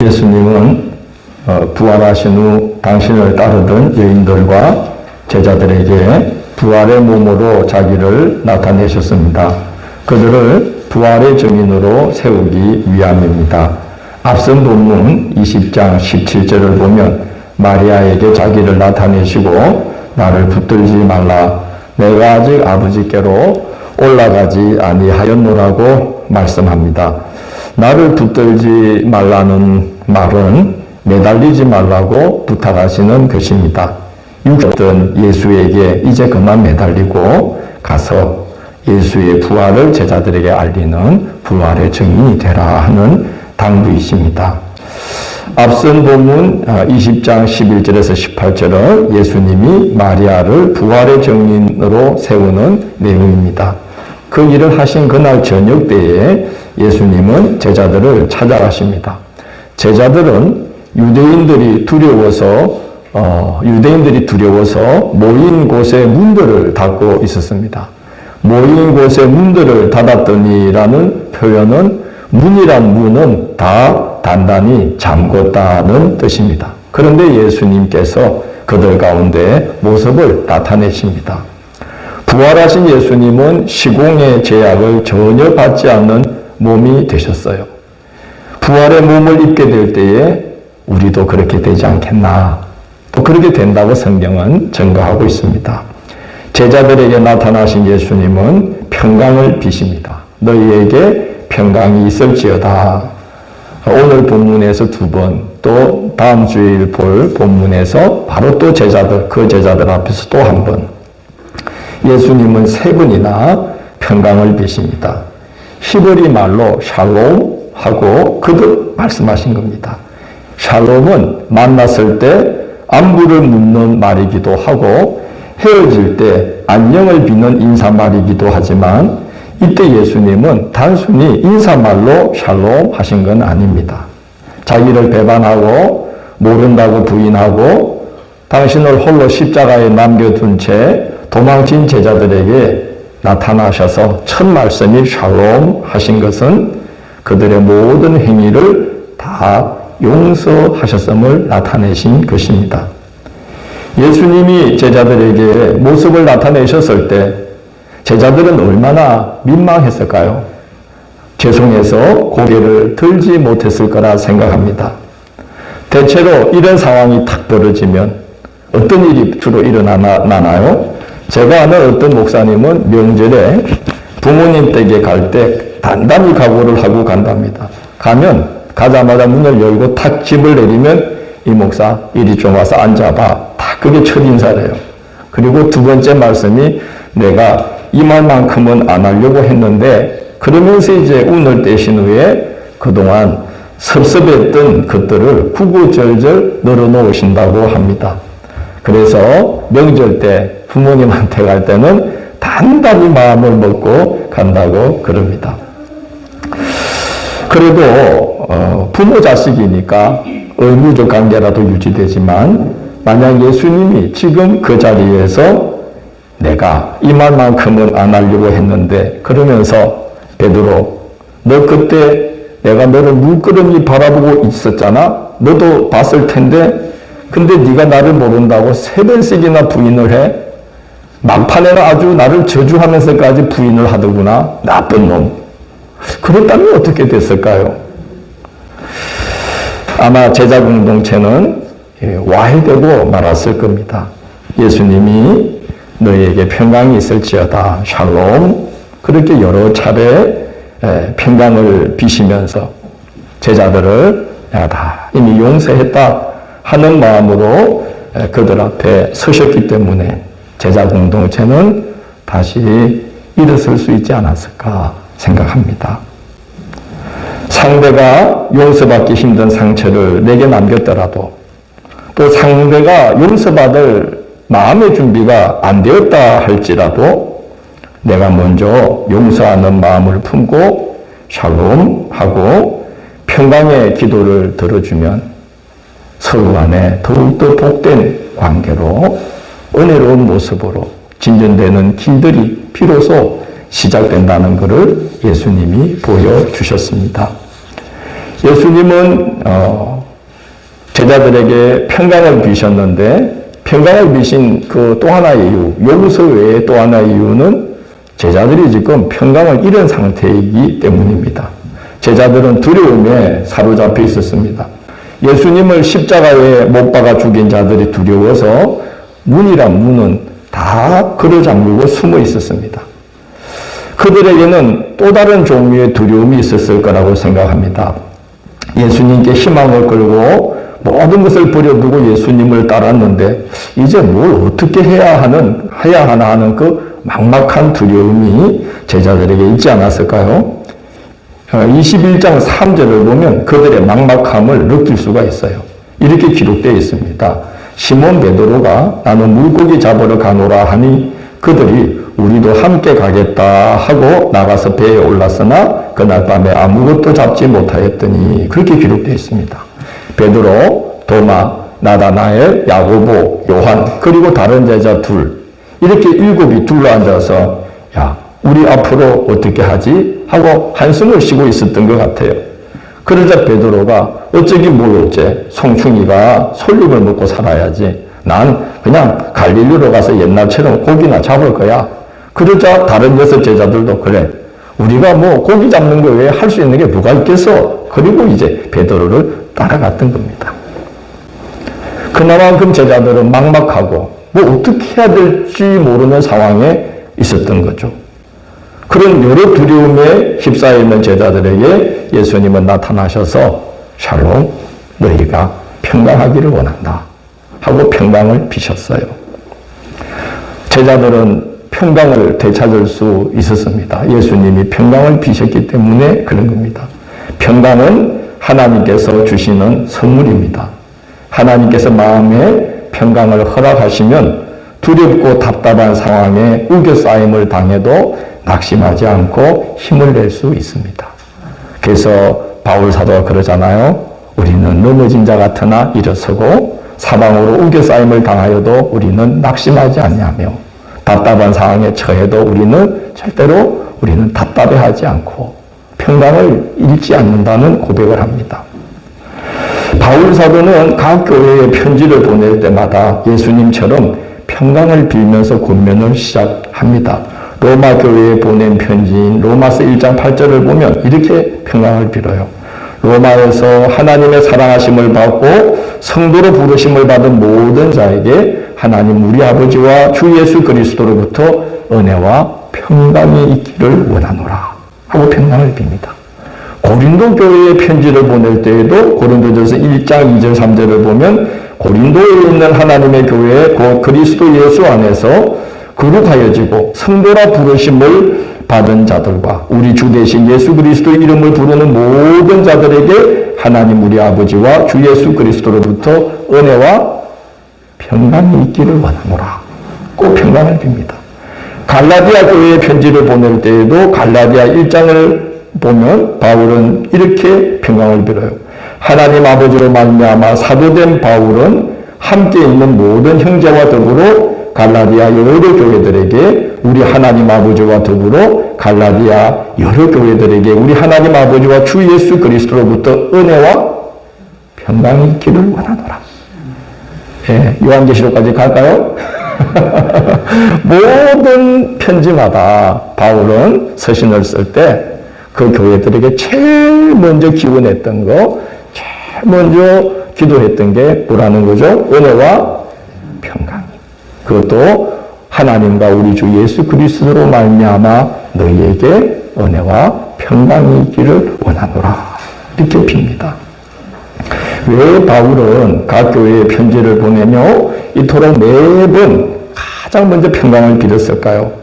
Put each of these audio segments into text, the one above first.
예수님은 부활하신 후 당신을 따르던 여인들과 제자들에게 부활의 몸으로 자기를 나타내셨습니다. 그들을 부활의 증인으로 세우기 위함입니다. 앞선 본문 20장 17절을 보면 마리아에게 자기를 나타내시고 나를 붙들지 말라. 내가 아직 아버지께로 올라가지 아니하였노라고 말씀합니다. 나를 붙들지 말라는 말은 매달리지 말라고 부탁하시는 것입니다. 육셨던 예수에게 이제 그만 매달리고 가서 예수의 부활을 제자들에게 알리는 부활의 증인이 되라 하는 당부이십니다. 앞선 본문 20장 11절에서 18절은 예수님이 마리아를 부활의 증인으로 세우는 내용입니다. 그 일을 하신 그날 저녁 때에 예수님은 제자들을 찾아가십니다. 제자들은 유대인들이 두려워서 모인 곳의 문들을 닫고 있었습니다. 모인 곳의 문들을 닫았더니라는 표현은 문이란 문은 다 단단히 잠궜다는 뜻입니다. 그런데 예수님께서 그들 가운데 모습을 나타내십니다. 부활하신 예수님은 시공의 제약을 전혀 받지 않는 몸이 되셨어요. 부활의 몸을 입게 될 때에 우리도 그렇게 되지 않겠나? 또 그렇게 된다고 성경은 증거하고 있습니다. 제자들에게 나타나신 예수님은 평강을 비십니다. 너희에게 평강이 있을지어다. 오늘 본문에서 두 번, 또 다음 주일 볼 본문에서 바로 또 그 제자들 앞에서 또 한 번. 예수님은 세 번이나 평강을 비십니다. 히브리 말로 샬롬하고 그도 말씀하신 겁니다. 샬롬은 만났을 때 안부를 묻는 말이기도 하고 헤어질 때 안녕을 비는 인사말이기도 하지만 이때 예수님은 단순히 인사말로 샬롬 하신 건 아닙니다. 자기를 배반하고 모른다고 부인하고 당신을 홀로 십자가에 남겨둔 채 도망친 제자들에게 나타나셔서 첫 말씀이 샬롬 하신 것은 그들의 모든 행위를 다 용서하셨음을 나타내신 것입니다. 예수님이 제자들에게 모습을 나타내셨을 때 제자들은 얼마나 민망했을까요? 죄송해서 고개를 들지 못했을 거라 생각합니다. 대체로 이런 상황이 탁 벌어지면 어떤 일이 주로 일어나나요? 제가 아는 어떤 목사님은 명절에 부모님 댁에 갈 때 단단히 각오를 하고 간답니다. 가자마자 문을 열고 탁 집을 내리면 이 목사 이리 좀 와서 앉아봐. 딱 그게 첫 인사래요. 그리고 두 번째 말씀이 내가 이 말만큼은 안 하려고 했는데 그러면서 이제 운을 떼신 후에 그동안 섭섭했던 것들을 구구절절 널어놓으신다고 합니다. 그래서 명절 때 부모님한테 갈 때는 단단히 마음을 먹고 간다고 그럽니다. 그래도 부모 자식이니까 의무적 관계라도 유지되지만 만약 예수님이 지금 그 자리에서 내가 이 말만큼은 안 하려고 했는데 그러면서 베드로 너 그때 내가 너를 물끄러미 바라보고 있었잖아. 너도 봤을 텐데 근데 네가 나를 모른다고 3번씩이나 부인을 해. 막판에는 아주 나를 저주하면서까지 부인을 하더구나. 나쁜 놈. 그랬다면 어떻게 됐을까요? 아마 제자 공동체는 와해되고 말았을 겁니다. 예수님이 너희에게 평강이 있을지어다. 샬롬. 그렇게 여러 차례 평강을 비시면서 제자들을 내가 다 이미 용서했다 하는 마음으로 그들 앞에 서셨기 때문에 제자 공동체는 다시 일어설 수 있지 않았을까 생각합니다. 상대가 용서받기 힘든 상처를 내게 남겼더라도 또 상대가 용서받을 마음의 준비가 안 되었다 할지라도 내가 먼저 용서하는 마음을 품고 샬롬하고 평강의 기도를 들어주면 서로 간에 더욱더 복된 관계로 은혜로운 모습으로 진전되는 길들이 비로소 시작된다는 것을 예수님이 보여주셨습니다. 예수님은 제자들에게 평강을 비셨는데 평강을 비신 그 또 하나의 이유, 요구서 외에 또 하나의 이유는 제자들이 지금 평강을 잃은 상태이기 때문입니다. 제자들은 두려움에 사로잡혀 있었습니다. 예수님을 십자가에 못 박아 죽인 자들이 두려워서 문이란 문은 다 걸어 잠그고 숨어 있었습니다. 그들에게는 또 다른 종류의 두려움이 있었을 거라고 생각합니다. 예수님께 희망을 걸고 모든 것을 버려두고 예수님을 따랐는데 이제 뭘 어떻게 해야 하나 하는 그 막막한 두려움이 제자들에게 있지 않았을까요? 21장 3절을 보면 그들의 막막함을 느낄 수가 있어요. 이렇게 기록되어 있습니다. 시몬 베드로가 나는 물고기 잡으러 가노라 하니 그들이 우리도 함께 가겠다 하고 나가서 배에 올랐으나 그날 밤에 아무것도 잡지 못하였더니 그렇게 기록되어 있습니다. 베드로, 도마, 나다나엘, 야고보, 요한 그리고 다른 제자 둘 이렇게 7이 둘러앉아서 야 우리 앞으로 어떻게 하지? 하고 한숨을 쉬고 있었던 것 같아요. 그러자 베드로가 어쩌긴 뭘 어째 송충이가 솔잎을 먹고 살아야지 난 그냥 갈릴리로 가서 옛날처럼 고기나 잡을 거야. 그러자 다른 6 제자들도 그래 우리가 뭐 고기 잡는 거 외에 할 수 있는 게 뭐가 있겠어? 그리고 이제 베드로를 따라갔던 겁니다. 그나마큼 제자들은 막막하고 뭐 어떻게 해야 될지 모르는 상황에 있었던 거죠. 그런 여러 두려움에 휩싸여 있는 제자들에게 예수님은 나타나셔서 샬롬 너희가 평강하기를 원한다 하고 평강을 비셨어요. 제자들은 평강을 되찾을 수 있었습니다. 예수님이 평강을 비셨기 때문에 그런 겁니다. 평강은 하나님께서 주시는 선물입니다. 하나님께서 마음에 평강을 허락하시면 두렵고 답답한 상황에 우겨싸임을 당해도 낙심하지 않고 힘을 낼 수 있습니다. 그래서 바울 사도가 그러잖아요. 우리는 넘어진 자 같으나 일어서고 사방으로 우겨싸임을 당하여도 우리는 낙심하지 아니하며 답답한 상황에 처해도 우리는 답답해하지 않고 평강을 잃지 않는다는 고백을 합니다. 바울 사도는 각 교회에 편지를 보낼 때마다 예수님처럼 평강을 빌면서 권면을 시작합니다. 로마 교회에 보낸 편지인 로마서 1장 8절을 보면 이렇게 평강을 빌어요. 로마에서 하나님의 사랑하심을 받고 성도로 부르심을 받은 모든 자에게 하나님 우리 아버지와 주 예수 그리스도로부터 은혜와 평강이 있기를 원하노라 하고 평강을 빕니다. 고린도 교회에 편지를 보낼 때에도 고린도전서 1장 2절 3절을 보면 고린도에 있는 하나님의 교회 곧 그리스도 예수 안에서 거룩하여지고 성도라 부르심을 받은 자들과 우리 주 대신 예수 그리스도의 이름을 부르는 모든 자들에게 하나님 우리 아버지와 주 예수 그리스도로부터 은혜와 평강이 있기를 원하노라. 꼭 평강을 빕니다. 갈라디아 교회에 편지를 보낼 때에도 갈라디아 1장을 보면 바울은 이렇게 평강을 빌어요. 하나님 아버지로 말미암아 사도된 바울은 함께 있는 모든 형제와 더불어 갈라디아 여러 교회들에게 우리 하나님 아버지와 더불어 갈라디아 여러 교회들에게 우리 하나님 아버지와 주 예수 그리스도로부터 은혜와 평강이 있기를 원하노라. 예, 요한계시록까지 갈까요? 모든 편지마다 바울은 서신을 쓸 때 그 교회들에게 제일 먼저 기원했던 거, 제일 먼저 기도했던 게 뭐라는 거죠? 은혜와 평강. 그것도 하나님과 우리 주 예수 그리스도로 말미암아 너희에게 은혜와 평강이 있기를 원하노라. 이렇게 빕니다. 왜 바울은 각 교회에 편지를 보내며 이토록 매번 가장 먼저 평강을 빌었을까요?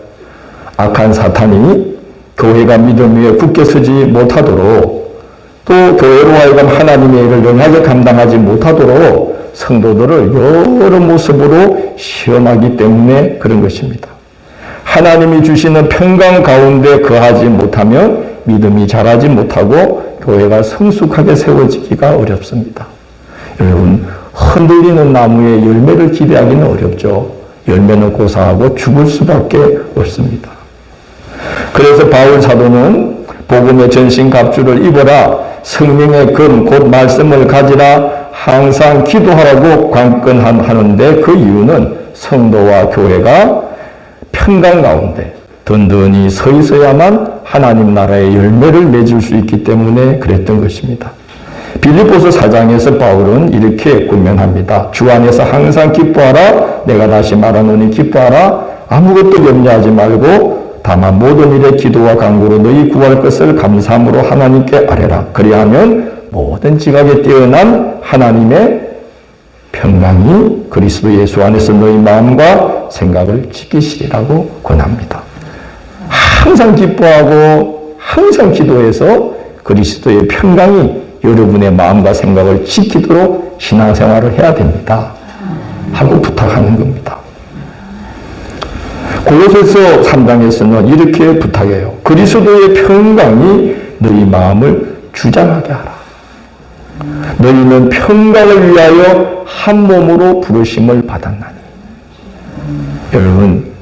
악한 사탄이 교회가 믿음 위에 굳게 서지 못하도록 또 교회로 하여금 하나님의 일을 영하게 감당하지 못하도록 성도들을 여러 모습으로 시험하기 때문에 그런 것입니다. 하나님이 주시는 평강 가운데 거하지 못하면 믿음이 자라지 못하고 교회가 성숙하게 세워지기가 어렵습니다. 여러분, 흔들리는 나무에 열매를 기대하기는 어렵죠. 열매는 고사하고 죽을 수밖에 없습니다. 그래서 바울 사도는 복음의 전신갑주를 입어라 성령의 금 곧 말씀을 가지라 항상 기도하라고 관건하는데 그 이유는 성도와 교회가 평강 가운데 든든히 서 있어야만 하나님 나라의 열매를 맺을 수 있기 때문에 그랬던 것입니다. 빌립보서 4장에서 바울은 이렇게 권면합니다. 주 안에서 항상 기뻐하라. 내가 다시 말하노니 기뻐하라. 아무것도 염려하지 말고 다만 모든 일에 기도와 간구로 너희 구할 것을 감사함으로 하나님께 아뢰라. 그리하면 모든 지각에 뛰어난 하나님의 평강이 그리스도 예수 안에서 너희 마음과 생각을 지키시리라고 권합니다. 항상 기뻐하고 항상 기도해서 그리스도의 평강이 여러분의 마음과 생각을 지키도록 신앙생활을 해야 됩니다. 하고 부탁하는 겁니다. 골로새서 3장에서는 이렇게 부탁해요. 그리스도의 평강이 너희 마음을 주장하게 하라. 너희는 평강을 위하여 한 몸으로 부르심을 받았나니.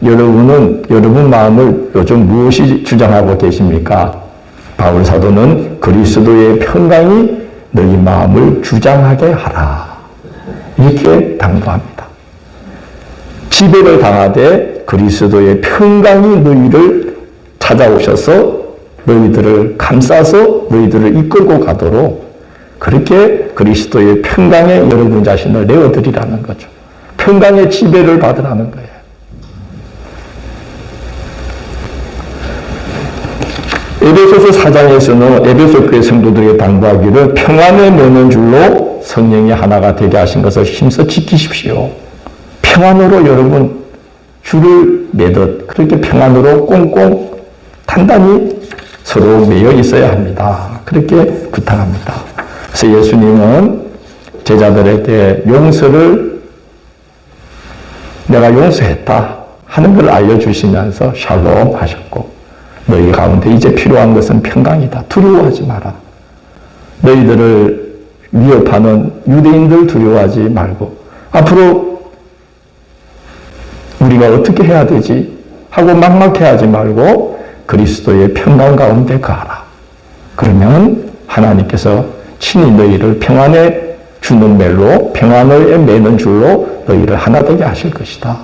여러분은 여러분 마음을 요즘 무엇이 주장하고 계십니까? 바울 사도는 그리스도의 평강이 너희 마음을 주장하게 하라. 이렇게 당부합니다. 지배를 당하되 그리스도의 평강이 너희를 찾아오셔서 너희들을 감싸서 너희들을 이끌고 가도록 그렇게 그리스도의 평강에 여러분 자신을 내어드리라는 거죠. 평강의 지배를 받으라는 거예요. 에베소서 4장에서는 에베소 교회 성도들에게 당부하기를 평안에 매는 줄로 성령이 하나가 되게 하신 것을 힘써 지키십시오. 평안으로 여러분 줄을 매듯 그렇게 평안으로 꽁꽁 단단히 서로 매여 있어야 합니다. 그렇게 부탁합니다. 그래서 예수님은 제자들에게 용서를 내가 용서했다 하는 걸 알려주시면서 샬롬 하셨고 너희 가운데 이제 필요한 것은 평강이다. 두려워하지 마라. 너희들을 위협하는 유대인들 두려워하지 말고 앞으로 우리가 어떻게 해야 되지? 하고 막막해하지 말고 그리스도의 평강 가운데 가라. 그러면 하나님께서 친히 너희를 평안에 주는 멜로 평안을 매는 줄로 너희를 하나 되게 하실 것이다.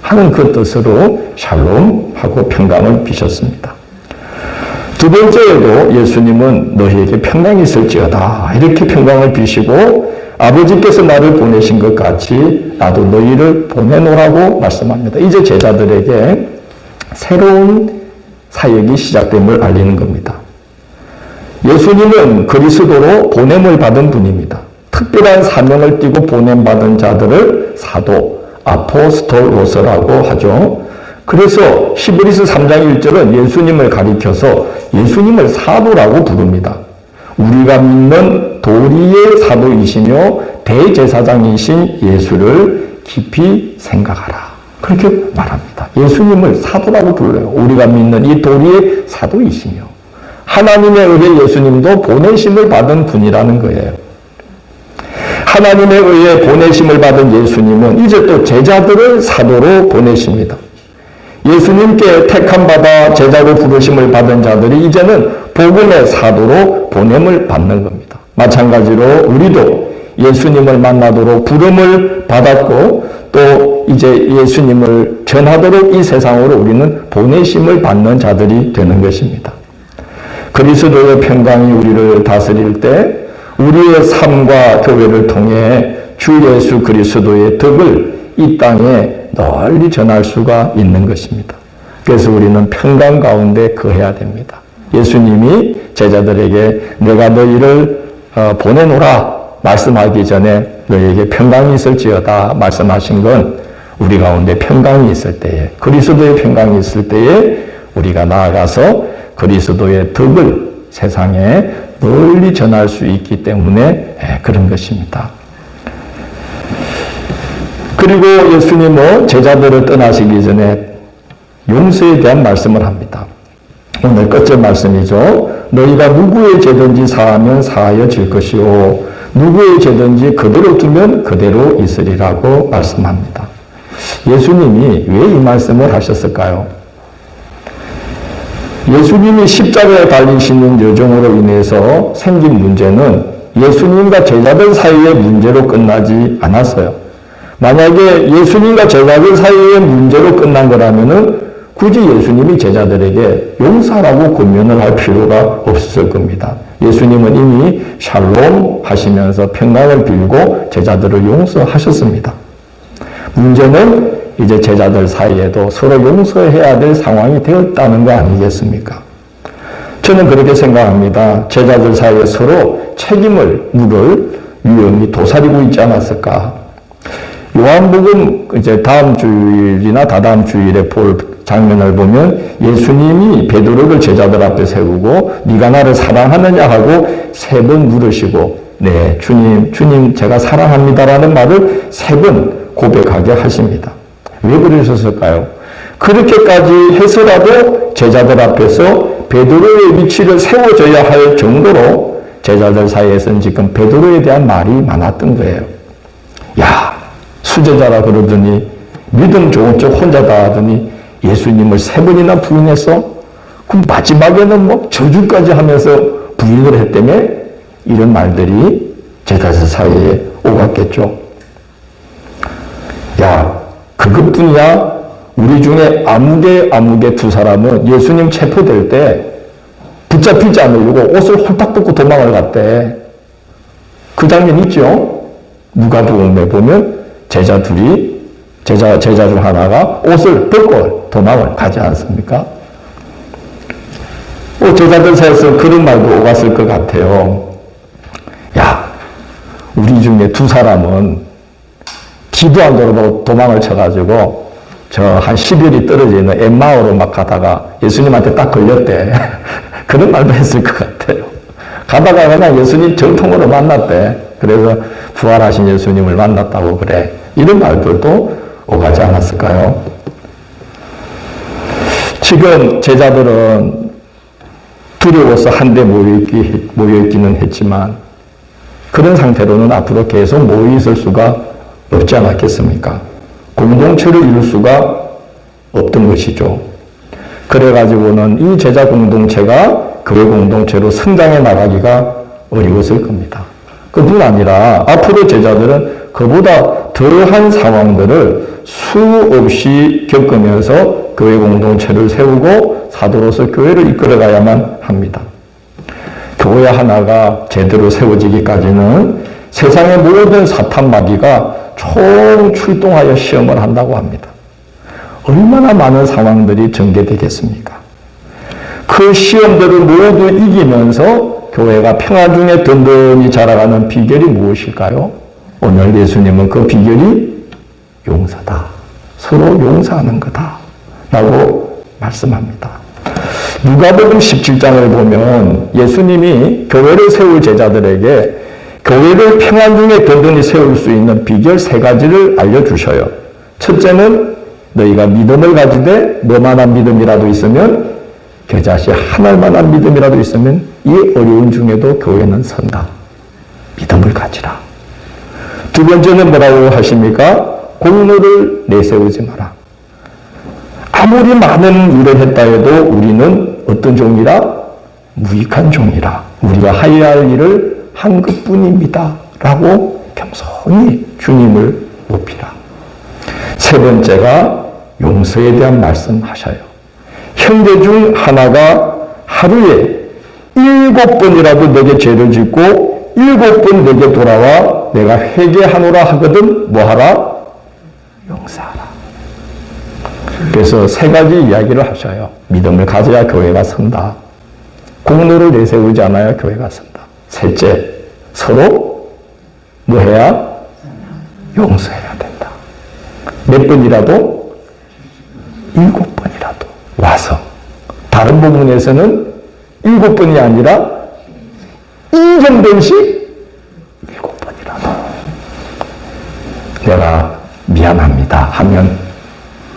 하는 그 뜻으로 샬롬하고 평강을 비셨습니다. 두 번째에도 예수님은 너희에게 평강이 있을지어다 이렇게 평강을 비시고 아버지께서 나를 보내신 것 같이 나도 너희를 보내노라고 말씀합니다. 이제 제자들에게 새로운 사역이 시작됨을 알리는 겁니다. 예수님은 그리스도로 보냄을 받은 분입니다. 특별한 사명을 띠고 보냄받은 자들을 사도, 아포스톨로서라고 하죠. 그래서 히브리서 3장 1절은 예수님을 가리켜서 예수님을 사도라고 부릅니다. 우리가 믿는 도리의 사도이시며 대제사장이신 예수를 깊이 생각하라. 그렇게 말합니다. 예수님을 사도라고 불러요. 우리가 믿는 이 도리의 사도이시며 하나님에 의해 예수님도 보내심을 받은 분이라는 거예요. 하나님에 의해 보내심을 받은 예수님은 이제 또 제자들을 사도로 보내십니다. 예수님께 택함받아 제자로 부르심을 받은 자들이 이제는 복음의 사도로 보냄을 받는 겁니다. 마찬가지로 우리도 예수님을 만나도록 부름을 받았고 또 이제 예수님을 전하도록 이 세상으로 우리는 보내심을 받는 자들이 되는 것입니다. 그리스도의 평강이 우리를 다스릴 때 우리의 삶과 교회를 통해 주 예수 그리스도의 덕을 이 땅에 널리 전할 수가 있는 것입니다. 그래서 우리는 평강 가운데 거해야 됩니다. 예수님이 제자들에게 내가 너희를 보내노라 말씀하기 전에 너희에게 평강이 있을지어다 말씀하신 건 우리 가운데 평강이 있을 때에 그리스도의 평강이 있을 때에 우리가 나아가서 그리스도의 덕을 세상에 널리 전할 수 있기 때문에 그런 것입니다. 그리고 예수님은 제자들을 떠나시기 전에 용서에 대한 말씀을 합니다. 오늘 끝절 말씀이죠. 너희가 누구의 죄든지 사하면 사하여질 것이요 누구의 죄든지 그대로 두면 그대로 있으리라고 말씀합니다. 예수님이 왜 이 말씀을 하셨을까요? 예수님이 십자가에 달리시는 여정으로 인해서 생긴 문제는 예수님과 제자들 사이의 문제로 끝나지 않았어요. 만약에 예수님과 제자들 사이의 문제로 끝난 거라면은 굳이 예수님이 제자들에게 용서라고 권면을 할 필요가 없었을 겁니다. 예수님은 이미 샬롬 하시면서 평강을 빌고 제자들을 용서하셨습니다. 문제는 이제 제자들 사이에도 서로 용서해야 될 상황이 되었다는 거 아니겠습니까? 저는 그렇게 생각합니다. 제자들 사이에 서로 책임을 물을 위험이 도사리고 있지 않았을까? 요한복음 이제 다음 주일이나 다다음 주일에 볼 장면을 보면 예수님이 베드로를 제자들 앞에 세우고 네가 나를 사랑하느냐 하고 3번 물으시고 네 주님 제가 사랑합니다라는 말을 3번 고백하게 하십니다. 왜 그러셨을까요? 그렇게까지 해서라도 제자들 앞에서 베드로의 위치를 세워줘야 할 정도로 제자들 사이에서는 지금 베드로에 대한 말이 많았던 거예요. 야, 수제자라 그러더니 믿음 좋은 척 혼자다 하더니 예수님을 3번이나 부인했어? 그럼 마지막에는 뭐 저주까지 하면서 부인을 했다며? 이런 말들이 제자들 사이에 오갔겠죠. 야, 그것뿐이야? 우리 중에 아무개 2 사람은 예수님 체포될 때 붙잡히지 않으려고 옷을 홀딱 벗고 도망을 갔대. 그 장면 있죠? 누가복음에 보면 제자 중 하나가 옷을 벗고 도망을 가지 않습니까? 제자들 사이에서 그런 말도 오갔을 것 같아요. 야, 우리 중에 2 사람은 뒤도 안 돌아보고 도망을 쳐가지고 저 한 10일이 떨어져 있는 엠마오로 막 가다가 예수님한테 딱 걸렸대. 그런 말도 했을 것 같아요. 가다가 그냥 예수님 정통으로 만났대. 그래서 부활하신 예수님을 만났다고 그래. 이런 말들도 오가지 않았을까요? 지금 제자들은 두려워서 한데 모여있기는 했지만 그런 상태로는 앞으로 계속 모여있을 수가 없지 않았겠습니까? 공동체를 이룰 수가 없던 것이죠. 그래가지고는 이 제자 공동체가 교회 공동체로 성장해 나가기가 어려웠을 겁니다. 그뿐 아니라 앞으로 제자들은 그보다 더한 상황들을 수없이 겪으면서 교회 공동체를 세우고 사도로서 교회를 이끌어가야만 합니다. 교회 하나가 제대로 세워지기까지는 세상의 모든 사탄 마귀가 총 출동하여 시험을 한다고 합니다. 얼마나 많은 상황들이 전개되겠습니까? 그 시험들을 모두 이기면서 교회가 평화 중에 든든히 자라가는 비결이 무엇일까요? 오늘 예수님은 그 비결이 용서다. 서로 용서하는 거다. 라고 말씀합니다. 누가복음 17장을 보면 예수님이 교회를 세울 제자들에게 교회를 평안 중에 든든히 세울 수 있는 비결 3가지를 알려주셔요. 첫째는 너희가 믿음을 가지되 너만한 믿음이라도 있으면 겨자씨 하나만한 믿음이라도 있으면 이 어려운 중에도 교회는 선다. 믿음을 가지라. 2번째는 뭐라고 하십니까? 공로를 내세우지 마라. 아무리 많은 일을 했다 해도 우리는 어떤 종이라? 무익한 종이라. 우리가 하여야 할 일을 한 것뿐입니다. 라고 겸손히 주님을 높이라. 3번째가 용서에 대한 말씀하셔요. 형제 중 하나가 하루에 7번이라도 내게 죄를 짓고 7번 내게 돌아와 내가 회개하노라 하거든 뭐하라? 용서하라. 그래서 3가지 이야기를 하셔요. 믿음을 가져야 교회가 선다. 공로를 내세우지 않아야 교회가 선다. 셋째, 서로 뭐 해야? 용서해야 된다. 몇 번이라도? 7번이라도 와서. 다른 부분에서는 7번이 아니라 인정된식 7번이라도 내가 미안합니다 하면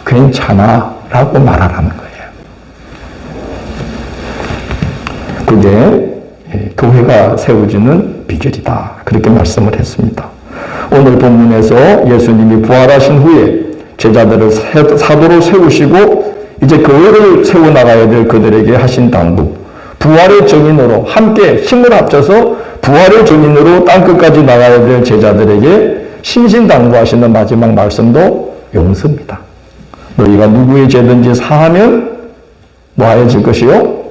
괜찮아 라고 말하라는 거예요. 그게 교회가 세워지는 비결이다. 그렇게 말씀을 했습니다. 오늘 본문에서 예수님이 부활하신 후에 제자들을 사도로 세우시고 이제 교회를 세워나가야 될 그들에게 하신 당부, 부활의 증인으로 함께 힘을 합쳐서 부활의 증인으로 땅끝까지 나가야 될 제자들에게 신신당부하시는 마지막 말씀도 용서입니다. 너희가 누구의 죄든지 사하면 뭐 하여질 것이요?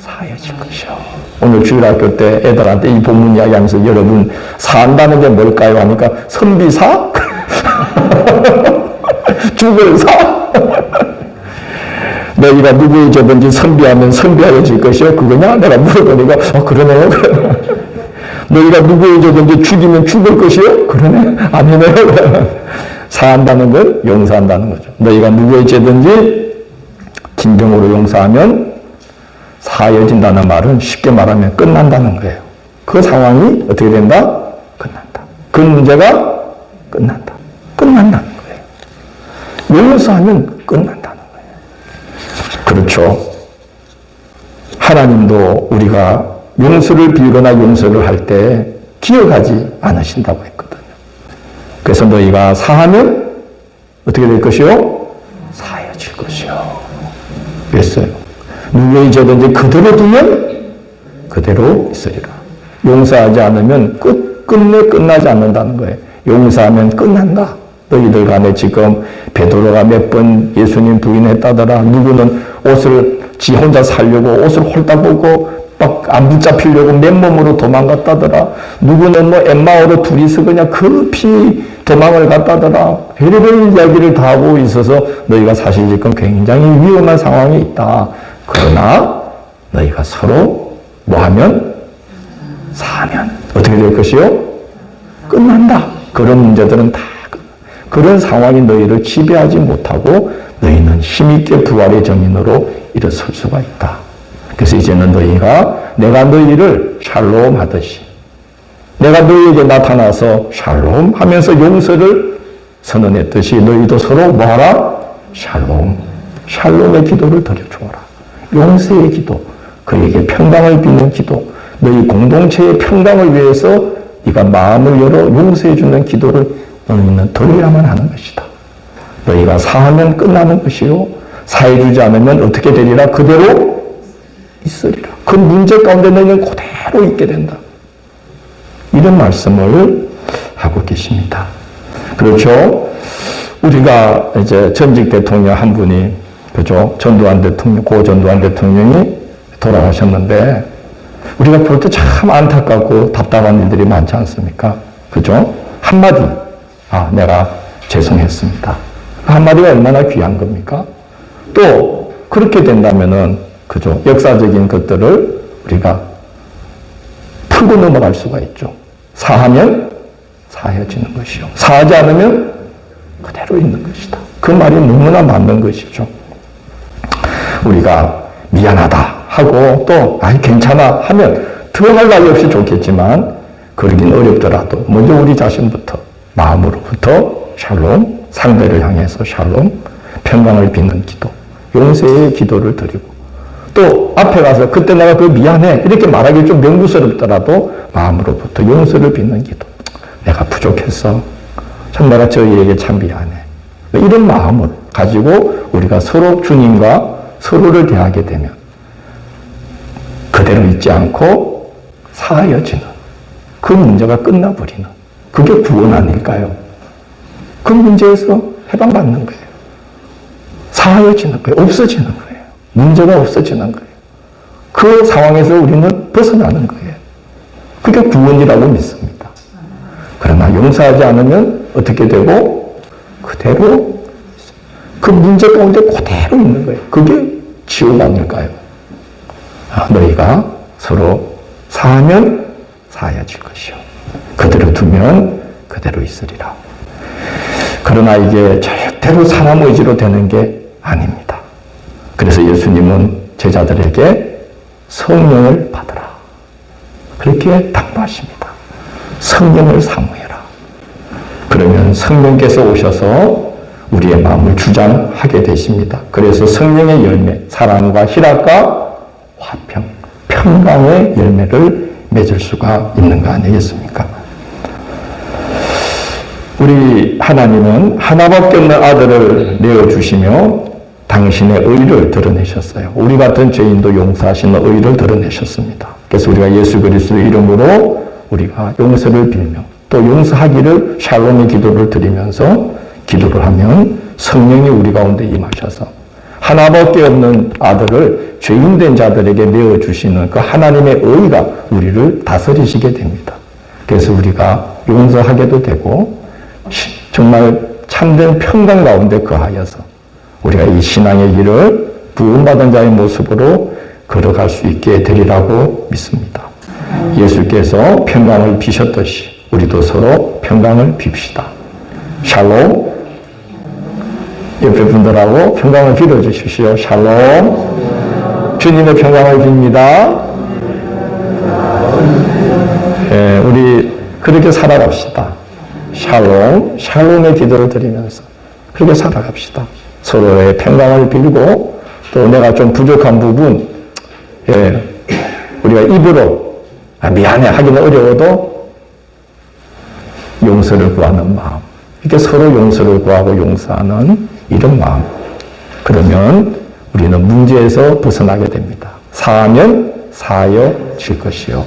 사하여질 것이요. 오늘 주일학교 때 애들한테 이 본문 이야기하면서 여러분 사한다는 게 뭘까요? 하니까 선비사? 죽을 사? 너희가 누구의 죄든지 선비하면 선비하여질 것이요? 그거냐? 내가 물어보니까 그러네요. 너희가 누구의 죄든지 죽이면 죽을 것이요? 그러네. 아니네요. 사한다는 건 용서한다는 거죠. 너희가 누구의 죄든지 진정으로 용서하면 사하여진다는 말은 쉽게 말하면 끝난다는 거예요. 그 상황이 어떻게 된다? 끝난다. 그 문제가 끝난다. 끝난다는 거예요. 용서하면 끝난다는 거예요. 그렇죠. 하나님도 우리가 용서를 빌거나 용서를 할 때 기억하지 않으신다고 했거든요. 그래서 너희가 사하면 어떻게 될 것이요? 사하여질 것이요. 그랬어요. 누구의 죄든지 그대로 두면 그대로 있으리라. 용서하지 않으면 끝내 끝나지 않는다는 거예요. 용서하면 끝난다. 너희들 간에 지금 베드로가 몇 번 예수님 부인했다더라. 누구는 옷을 지 혼자 살려고 옷을 홀딱 벗고 막 안 붙잡히려고 맨몸으로 도망갔다더라. 누구는 뭐 엠마오로 둘이서 그냥 급히 도망을 갔다더라. 별의별 이야기를 다 하고 있어서 너희가 사실 지금 굉장히 위험한 상황에 있다. 그러나 너희가 서로 뭐하면? 사하면 어떻게 될 것이요? 끝난다. 그런 문제들은 다 그런 상황이 너희를 지배하지 못하고 너희는 힘있게 부활의 정인으로 일어설 수가 있다. 그래서 이제는 너희가 내가 너희를 샬롬 하듯이 내가 너희에게 나타나서 샬롬 하면서 용서를 선언했듯이 너희도 서로 뭐하라? 샬롬. 샬롬의 기도를 드려주어라. 용서의 기도, 그에게 평강을 빚는 기도, 너희 공동체의 평강을 위해서 네가 마음을 열어 용서해 주는 기도를 너희는 드려야만 하는 것이다. 너희가 사하면 끝나는 것이요 사해 주지 않으면 어떻게 되리라? 그대로 있으리라. 그 문제 가운데 너희는 그대로 있게 된다. 이런 말씀을 하고 계십니다. 그렇죠? 우리가 이제 전직 대통령 한 분이 그죠? 전두환 대통령, 고 전두환 대통령이 돌아가셨는데 우리가 볼 때 참 안타깝고 답답한 일들이 많지 않습니까? 그죠? 한마디, 내가 죄송했습니다. 한마디가 얼마나 귀한 겁니까? 또 그렇게 된다면은 그죠? 역사적인 것들을 우리가 풀고 넘어갈 수가 있죠. 사하면 사해지는 것이요. 사하지 않으면 그대로 있는 것이다. 그 말이 너무나 맞는 것이죠. 우리가 미안하다 하고 또 괜찮아 하면 들어갈 날이 없이 좋겠지만 그러긴 어렵더라도 먼저 우리 자신부터 마음으로부터 샬롬, 상대를 향해서 샬롬, 평강을 빚는 기도, 용서의 기도를 드리고 또 앞에 가서 그때 내가 미안해 이렇게 말하기 좀 명구스럽더라도 마음으로부터 용서를 빚는 기도. 내가 부족했어. 참 내가 저희에게 참 미안해. 이런 마음을 가지고 우리가 서로 주님과 서로를 대하게 되면 그대로 있지 않고 사하여지는 그 문제가 끝나버리는 그게 구원 아닐까요? 그 문제에서 해방받는 거예요. 사하여지는 거예요. 없어지는 거예요. 문제가 없어지는 거예요. 그 상황에서 우리는 벗어나는 거예요. 그게 구원이라고 믿습니다. 그러나 용서하지 않으면 어떻게 되고 그대로 그 문제 가운데 그대로 있는 거예요. 그게 지옥 아닐까요? 너희가 서로 사하면 사하여질 것이요. 그대로 두면 그대로 있으리라. 그러나 이게 절대로 사람 의지로 되는 게 아닙니다. 그래서 예수님은 제자들에게 성령을 받으라. 그렇게 당부하십니다. 성령을 사모해라. 그러면 성령께서 오셔서 우리의 마음을 주장하게 되십니다. 그래서 성령의 열매, 사랑과 희락과 화평, 평강의 열매를 맺을 수가 있는 거 아니겠습니까? 우리 하나님은 하나밖에 없는 아들을 내어주시며 당신의 의를 드러내셨어요. 우리 같은 죄인도 용서하시는 의를 드러내셨습니다. 그래서 우리가 예수 그리스도의 이름으로 우리가 용서를 빌며 또 용서하기를 샬롬의 기도를 드리면서 기도를 하면 성령이 우리 가운데 임하셔서 하나밖에 없는 아들을 죄인된 자들에게 내어주시는 그 하나님의 의가 우리를 다스리시게 됩니다. 그래서 우리가 용서하게도 되고 정말 참된 평강 가운데 거하여서 우리가 이 신앙의 길을 부음받은 자의 모습으로 걸어갈 수 있게 되리라고 믿습니다. 예수께서 평강을 비셨듯이 우리도 서로 평강을 빕시다. 샬롬. 옆에 분들하고 평강을 빌어주십시오. 샬롬. 주님의 평강을 빕니다. 예, 우리 그렇게 살아갑시다. 샬롬. 샬롬의 기도를 드리면서 그렇게 살아갑시다. 서로의 평강을 빌고 또 내가 좀 부족한 부분 우리가 입으로 미안해 하기는 어려워도 용서를 구하는 마음, 이렇게 서로 용서를 구하고 용서하는 이런 마음, 그러면 우리는 문제에서 벗어나게 됩니다. 사하면 사하여질 것이요,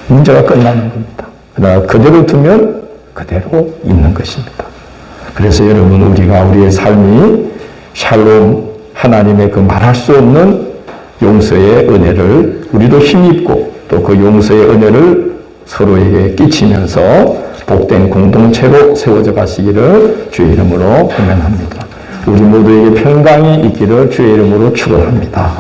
문제가 끝나는 겁니다. 그러나 그대로 두면 그대로 있는 것입니다. 그래서 여러분, 우리가 우리의 삶이 샬롬, 하나님의 그 말할 수 없는 용서의 은혜를 우리도 힘입고 또 그 용서의 은혜를 서로에게 끼치면서 복된 공동체로 세워져 가시기를 주의 이름으로 권면합니다. 우리 모두에게 평강이 있기를 주의 이름으로 축원합니다.